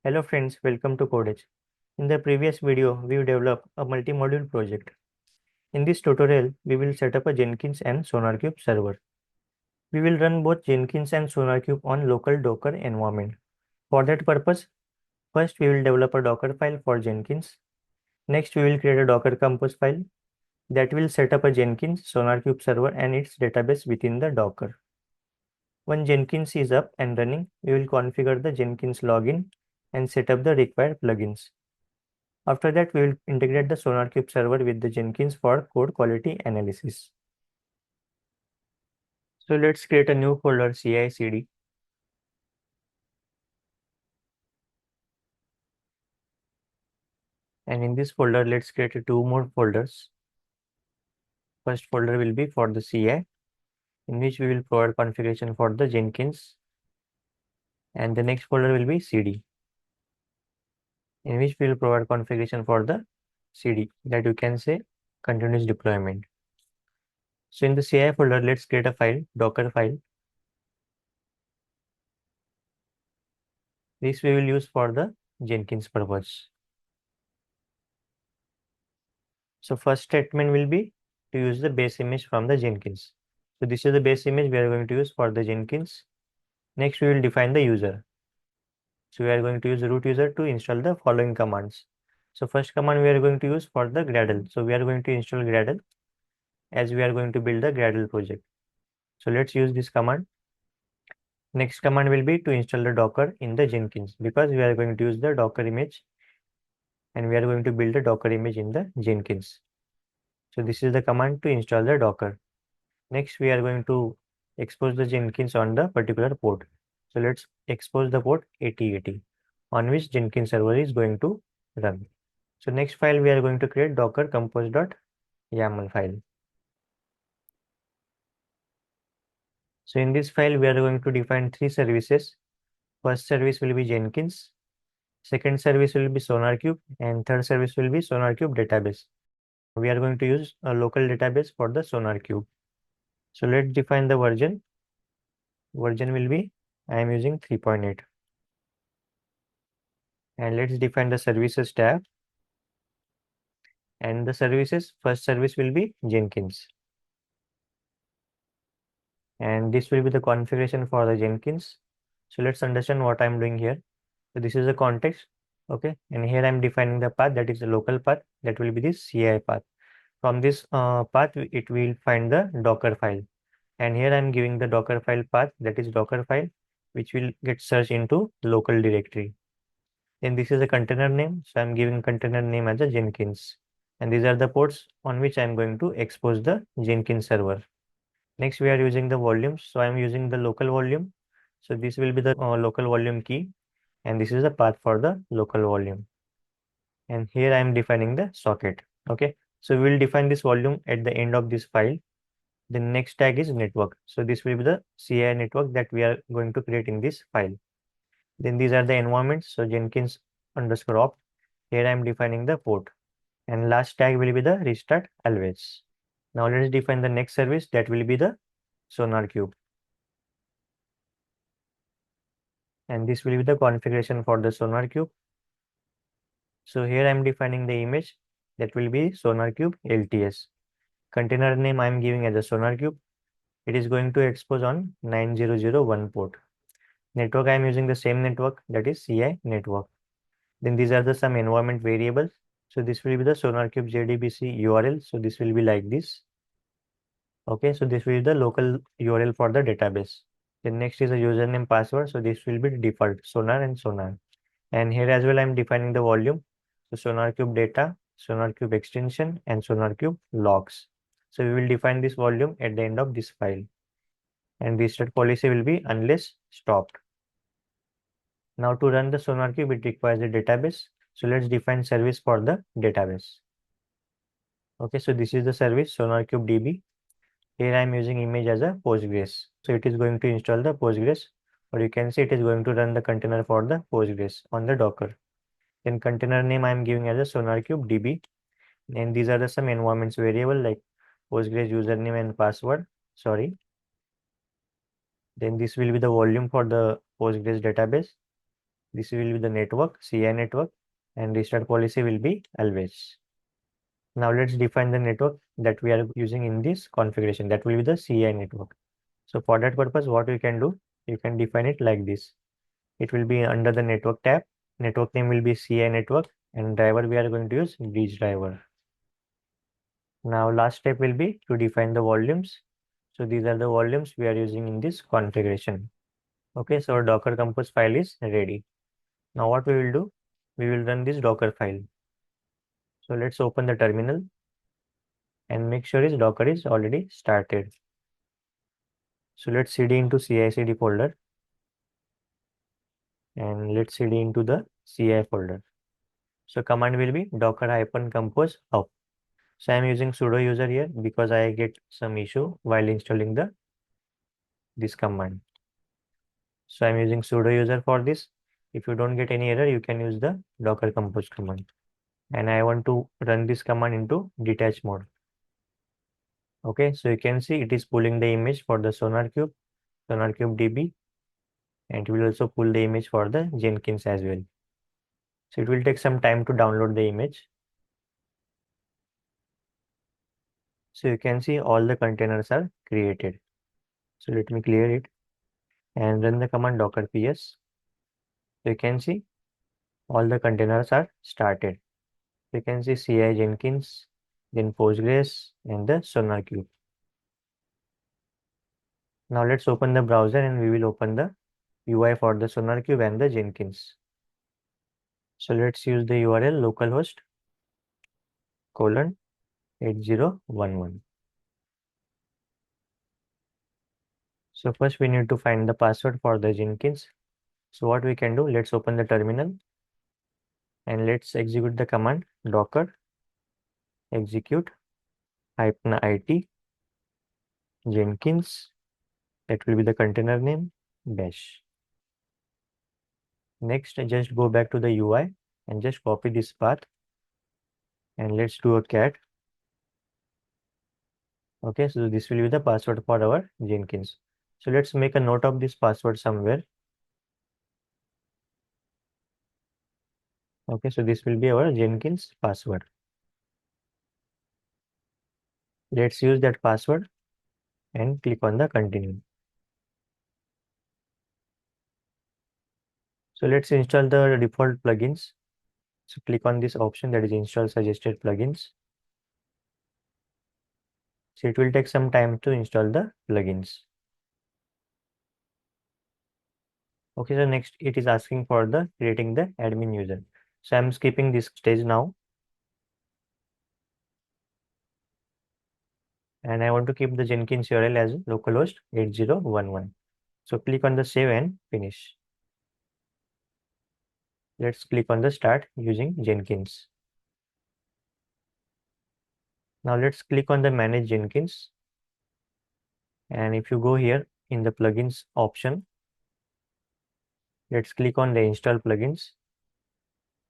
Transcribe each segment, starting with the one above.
Hello friends, welcome to kodEdge. In the previous video, we developed a multi-module project. In this tutorial, we will set up a Jenkins and SonarQube server. We will run both Jenkins and SonarQube on local Docker environment. For that purpose, first we will develop a Docker file for Jenkins. Next, we will create a Docker Compose file that will set up a Jenkins SonarQube server and its database within the Docker. When Jenkins is up and running, we will configure the Jenkins login and set up the required plugins. After that, we will integrate the SonarQube server with the Jenkins for code quality analysis. So let's create a new folder cicd. And in this folder, let's create two more folders. First folder will be for the CI, in which we will provide configuration for the Jenkins. And the next folder will be CD, in which we will provide configuration for the CD, that you can say continuous deployment. So in the CI folder, let's create a file, Docker file. This we will use for the Jenkins purpose. So first statement will be to use the base image from the Jenkins. So this is the base image we are going to use for the Jenkins. Next, we will define the user. So we are going to use the root user to install the following commands. So first command we are going to use for the Gradle. So we are going to install Gradle as we are going to build the Gradle project. So let's use this command. Next command will be to install the Docker in the Jenkins, because we are going to use the Docker image and we are going to build a Docker image in the Jenkins. So this is the command to install the Docker. Next, we are going to expose the Jenkins on the particular port. So let's expose the port 8080 on which Jenkins server is going to run. So next file we are going to create docker compose.yaml file. So in this file we are going to define three services. First service will be Jenkins, second service will be SonarQube, and third service will be SonarQube database. We are going to use a local database for the SonarQube. So let's define the version. Version will be, I am using 3.8. And let's define the services tab. And the services, first service will be Jenkins. And this will be the configuration for the Jenkins. So let's understand what I'm doing here. So this is the context. Okay. And here I'm defining the path, that is the local path, that will be the CI path. From this path, it will find the Docker file. And here I'm giving the Docker file path, that is Docker file, which will get searched into local directory. Then this is a container name. So I'm giving container name as a Jenkins. And these are the ports on which I'm going to expose the Jenkins server. Next, we are using the volumes. So I'm using the local volume. So this will be the local volume key. And this is the path for the local volume. And here I'm defining the socket. Okay. So we will define this volume at the end of this file. The next tag is network. So this will be the CI network that we are going to create in this file. Then these are the environments. So Jenkins _opt. Here I'm defining the port. And last tag will be the restart always. Now let's define the next service, that will be the SonarQube. And this will be the configuration for the SonarQube. So here I'm defining the image, that will be SonarQube LTS. Container name I'm giving as a SonarQube. It is going to expose on 9001 port. Network I'm using the same network, that is CI network. Then these are the some environment variables. So this will be the SonarQube JDBC URL. So this will be like this. Okay, so this will be the local URL for the database. Then next is the username password. So this will be the default Sonar and Sonar. And here as well I'm defining the volume. So SonarQube data, SonarQube extension, and SonarQube logs. So we will define this volume at the end of this file. And restart policy will be unless stopped. Now to run the SonarQube, it requires a database. So let's define service for the database. Okay, so this is the service SonarQube DB. Here I am using image as a Postgres. So it is going to install the Postgres, or you can say it is going to run the container for the Postgres on the Docker. Then container name I am giving as a SonarQube DB. And these are the some environments variable like Postgres username and password. Then this will be the volume for the Postgres database. This will be the network, CI network, and restart policy will be always. Now let's define the network that we are using in this configuration. That will be the CI network. So for that purpose, what we can do, you can define it like this. It will be under the network tab. Network name will be CI network, and driver we are going to use bridge driver. Now last step will be to define the volumes. So these are the volumes we are using in this configuration. Okay, so our Docker Compose file is ready. Now what we will do, we will run this Docker file. So let's open the terminal and make sure is Docker is already started. So let's cd into CI/CD folder and let's cd into the CI folder. So command will be docker-compose up. So I'm using sudo user here because I get some issue while installing this command. So I'm using sudo user for this. If you don't get any error, you can use the docker compose command. And I want to run this command into detach mode. Okay, so you can see it is pulling the image for the SonarQube DB, and it will also pull the image for the Jenkins as well. So it will take some time to download the image. So you can see all the containers are created. So let me clear it and run the command docker ps. So you can see all the containers are started. You can see CI Jenkins, then Postgres, and the SonarQube. Now let's open the browser and we will open the UI for the SonarQube and the Jenkins. So let's use the URL localhost :8011. So first we need to find the password for the Jenkins. So what we can do, let's open the terminal and let's execute the command docker execute -it Jenkins. That will be the container name bash. Next, just go back to the UI and just copy this path and let's do a cat. Okay, so this will be the password for our Jenkins. So let's make a note of this password somewhere. Okay, so this will be our Jenkins password. Let's use that password and click on the continue. So let's install the default plugins. So click on this option, that is install suggested plugins. So it will take some time to install the plugins. Okay, so next it is asking for the creating the admin user. So I'm skipping this stage now. And I want to keep the Jenkins URL as localhost 8011. So click on the save and finish. Let's click on the start using Jenkins. Now let's click on the manage Jenkins. And if you go here in the plugins option, let's click on the install plugins.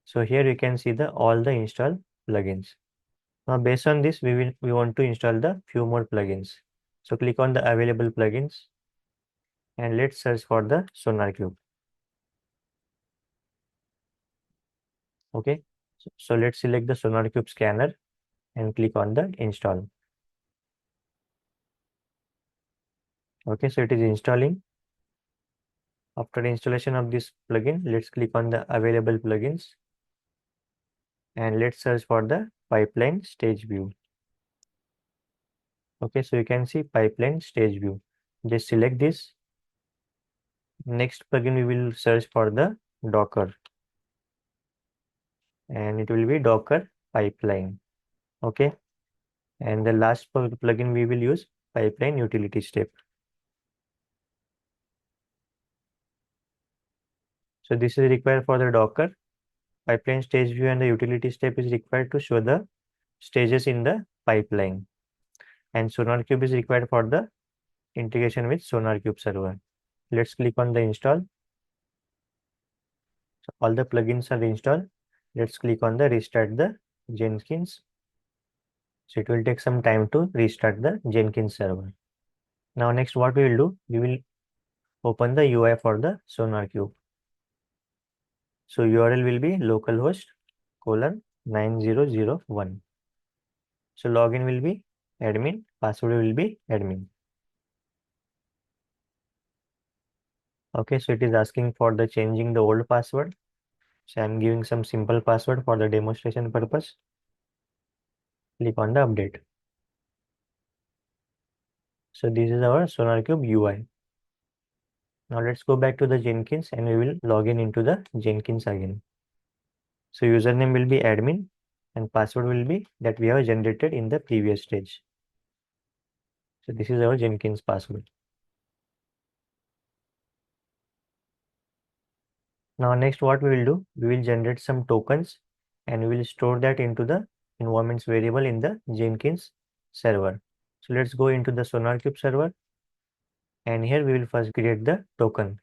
So here you can see all the install plugins. Now based on this, we want to install the few more plugins. So click on the available plugins and let's search for the SonarQube. Okay, so let's select the SonarQube scanner and click on the install. Okay, so it is installing. After installation of this plugin, let's click on the available plugins and let's search for the pipeline stage view. Okay, so you can see pipeline stage view. Just select this. Next plugin we will search for the Docker and it will be Docker pipeline. Okay, and the last plugin we will use pipeline utility step. So this is required for the Docker. Pipeline stage view and the utility step is required to show the stages in the pipeline. And SonarQube is required for the integration with SonarQube server. Let's click on the install. So all the plugins are installed. Let's click on the restart the Jenkins. So it will take some time to restart the Jenkins server. Now next what we will do, we will open the UI for the SonarQube. So URL will be localhost:9001. So login will be admin, password will be admin. Okay, so it is asking for the changing the old password. So I'm giving some simple password for the demonstration purpose. Click on the update. So this is our SonarQube UI. Now let's go back to the Jenkins and we will log in into the Jenkins again. So username will be admin and password will be that we have generated in the previous stage. So this is our Jenkins password. Now next what we will do, we will generate some tokens and we will store that into the environments variable in the Jenkins server. So let's go into the SonarQube server and here we will first create the token.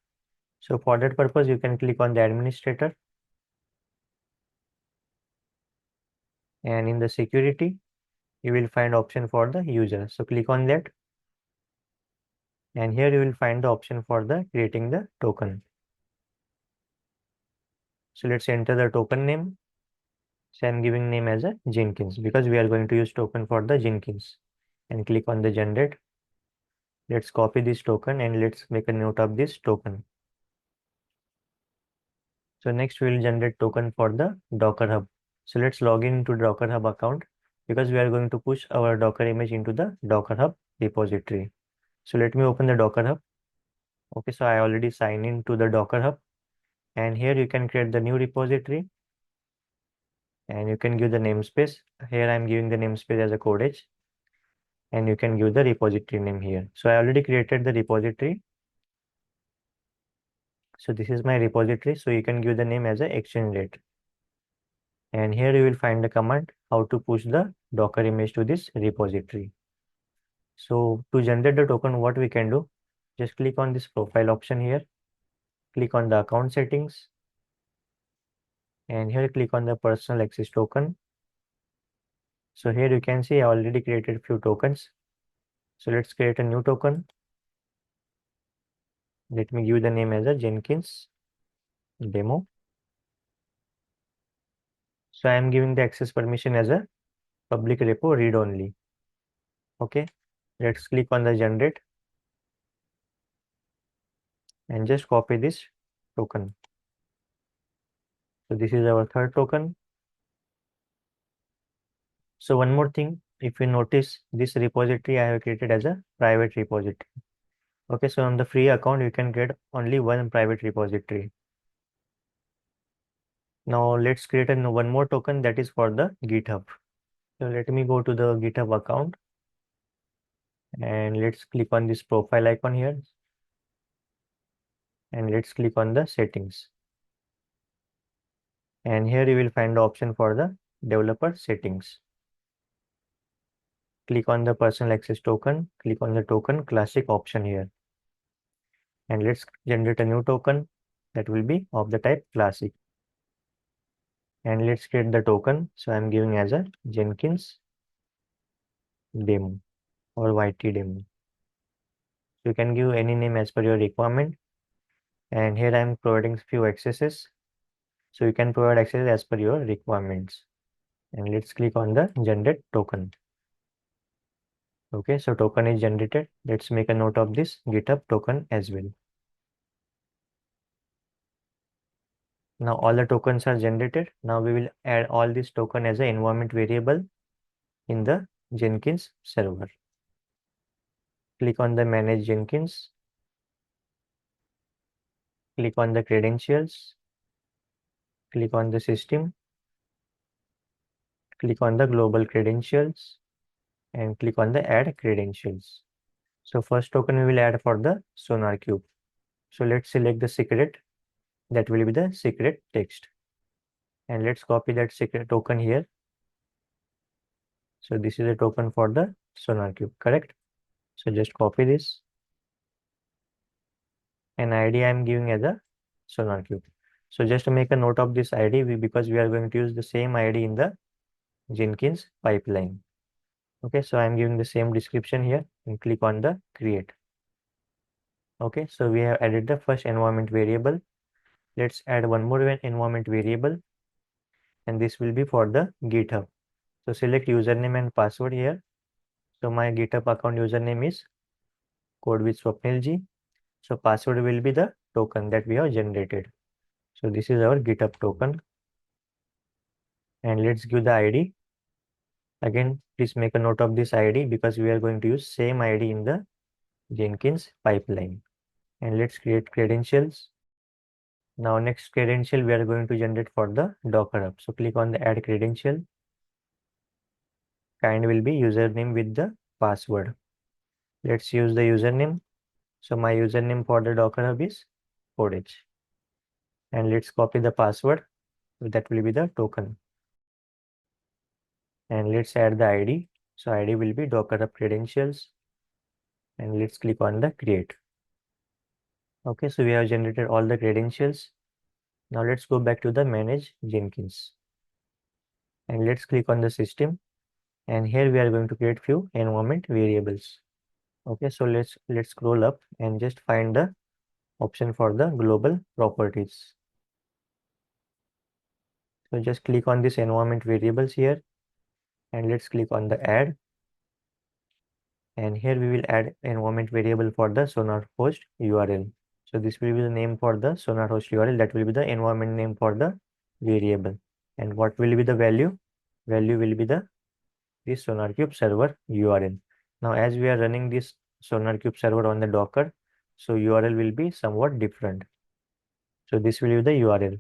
So for that purpose, you can click on the administrator and in the security, you will find option for the user. So click on that and here you will find the option for the creating the token. So let's enter the token name. So I'm giving name as a Jenkins because we are going to use token for the Jenkins and click on the generate. Let's copy this token and let's make a note of this token. So next we will generate token for the Docker Hub. So let's log in to Docker Hub account because we are going to push our Docker image into the Docker Hub repository. So let me open the Docker Hub. Okay, so I already signed in to the Docker Hub and here you can create the new repository and you can give the namespace. Here I'm giving the namespace as a kodEdge and you can give the repository name here. So I already created the repository. So this is my repository. So you can give the name as a exchange rate. And here you will find the command how to push the Docker image to this repository. So to generate the token, what we can do, just click on this profile option here, click on the account settings, and here click on the personal access token. So here you can see I already created few tokens. So let's create a new token. Let me give the name as a Jenkins demo. So I am giving the access permission as a public repo read only. Okay, let's click on the generate and just copy this token. So this is our third token. So one more thing, if you notice this repository I have created as a private repository. Okay, so on the free account, you can get only one private repository. Now let's create one more token that is for the GitHub. So let me go to the GitHub account and let's click on this profile icon here and let's click on the settings. And here you will find the option for the developer settings. Click on the personal access token, click on the token classic option here. And let's generate a new token that will be of the type classic. And let's create the token. So I'm giving as a Jenkins demo or YT demo. So you can give any name as per your requirement. And here I'm providing few accesses. So you can provide access as per your requirements. And let's click on the generate token. Okay, so token is generated. Let's make a note of this GitHub token as well. Now all the tokens are generated. Now we will add all this token as an environment variable in the Jenkins server. Click on the manage Jenkins. Click on the credentials. Click on the system. Click on the global credentials and click on the add credentials. So first token we will add for the SonarQube. So let's select the secret. That will be the secret text. And let's copy that secret token here. So this is a token for the SonarQube, correct? So just copy this. And ID I am giving as a SonarQube. So just to make a note of this ID because we are going to use the same ID in the Jenkins pipeline. Okay, so I'm giving the same description here and click on the create. Okay, so we have added the first environment variable let's add one more environment variable, and this will be for the GitHub. So select username and password here. So my GitHub account username is code with Swapnilji. So password will be the token that we have generated. So this is our GitHub token, and let's give the ID. Again, please make a note of this ID because we are going to use same ID in the Jenkins pipeline. And let's create credentials. Now next credential we are going to generate for the Docker Hub. So click on the add credential. Kind will be username with the password. Let's use the username. So my username for the Docker Hub is kodEdge. And let's copy the password. That will be the token. And let's add the ID. So ID will be Docker Hub credentials. And let's click on the create. Okay, so we have generated all the credentials. Now let's go back to the manage Jenkins. And let's click on the system. And here we are going to create few environment variables. Okay, so let's scroll up and just find the option for the global properties. So just click on this environment variables here, and let's click on the add. And here we will add environment variable for the Sonar host URL. So this will be the name for the Sonar host URL. That will be the environment name for the variable. And what will be the value? Value will be the this SonarQube server URL. Now, as we are running this SonarQube server on the Docker, so URL will be somewhat different. So this will be the URL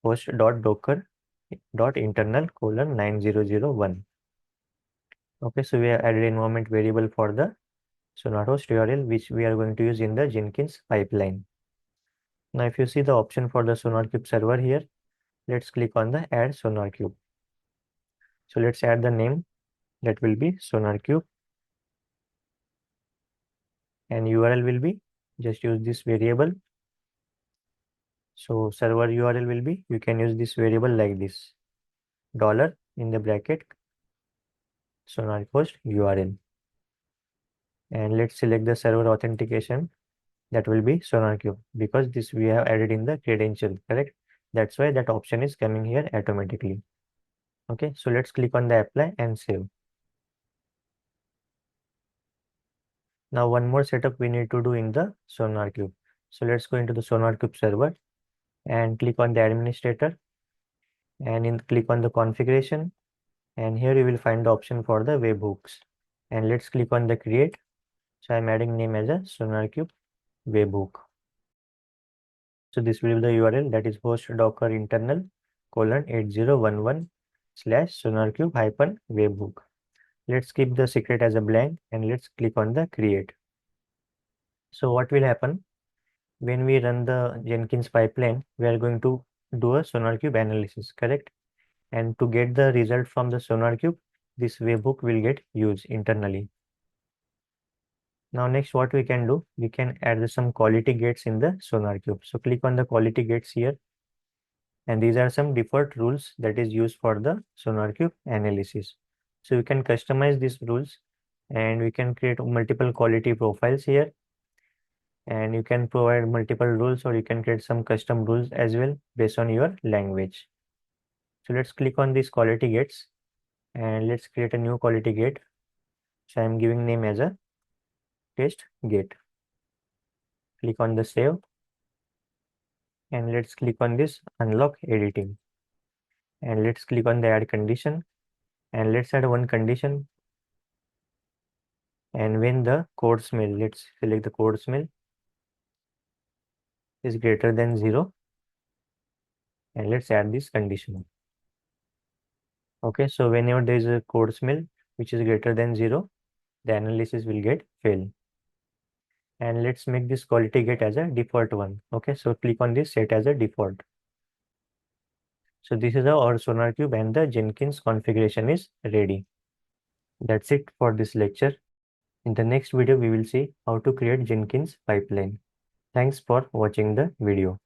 host.docker.internal:9001. Okay, so we have added environment variable for the SonarHost URL, which we are going to use in the Jenkins pipeline. Now, if you see the option for the SonarQube server here, let's click on the add SonarQube. So let's add the name, that will be SonarQube, and URL will be, just use this variable. So server URL will be, you can use this variable like this, $ in the bracket SonarHost URL. And let's select the server authentication, that will be SonarQube, because this we have added in the credential, correct? That's why that option is coming here automatically. Okay, so let's click on the apply and save. Now one more setup we need to do in the SonarQube. So let's go into the SonarQube server and click on the administrator, and click on the configuration, and here you will find the option for the webhooks, and let's click on the create. So I'm adding name as a SonarQube webhook. So this will be the URL, that is host docker internal:8011/SonarQube-webhook. Let's keep the secret as a blank, and let's click on the create. So what will happen when we run the Jenkins pipeline? We are going to do a SonarQube analysis, correct? And to get the result from the SonarQube, this webhook will get used internally. Now next, what we can do, we can add some quality gates in the SonarQube. So click on the quality gates here, and these are some default rules that is used for the SonarQube analysis. So we can customize these rules, and we can create multiple quality profiles here, and you can provide multiple rules, or you can create some custom rules as well based on your language. So let's click on these quality gates, and let's create a new quality gate. So I'm giving name as a test gate. Click on the save, and let's click on this unlock editing, and let's click on the add condition, and let's add one condition. And when the code smell, let's select the code smell is greater than 0, and let's add this condition. Okay, so whenever there is a code smell which is greater than 0, the analysis will get fail. And let's make this quality gate as a default one. Okay, so click on this set as a default. So this is how our SonarQube and the Jenkins configuration is ready. That's it for this lecture. In the next video, we will see how to create Jenkins pipeline. Thanks for watching the video.